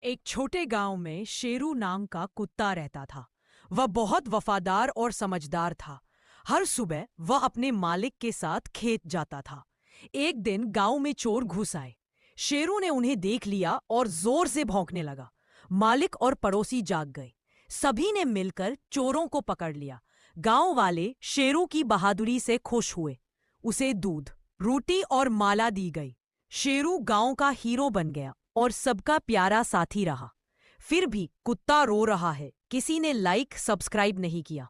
एक छोटे गांव में शेरू नाम का कुत्ता रहता था। वह बहुत वफादार और समझदार था। हर सुबह वह अपने मालिक के साथ खेत जाता था। एक दिन गांव में चोर घुस आए। शेरू ने उन्हें देख लिया और जोर से भौंकने लगा। मालिक और पड़ोसी जाग गए। सभी ने मिलकर चोरों को पकड़ लिया। गांव वाले शेरू की बहादुरी से खुश हुए। उसे दूध, रोटी और माला दी गई। शेरू गांव का हीरो बन गया और सबका प्यारा साथी रहा। फिर भी कुत्ता रो रहा है, किसी ने लाइक सब्सक्राइब नहीं किया।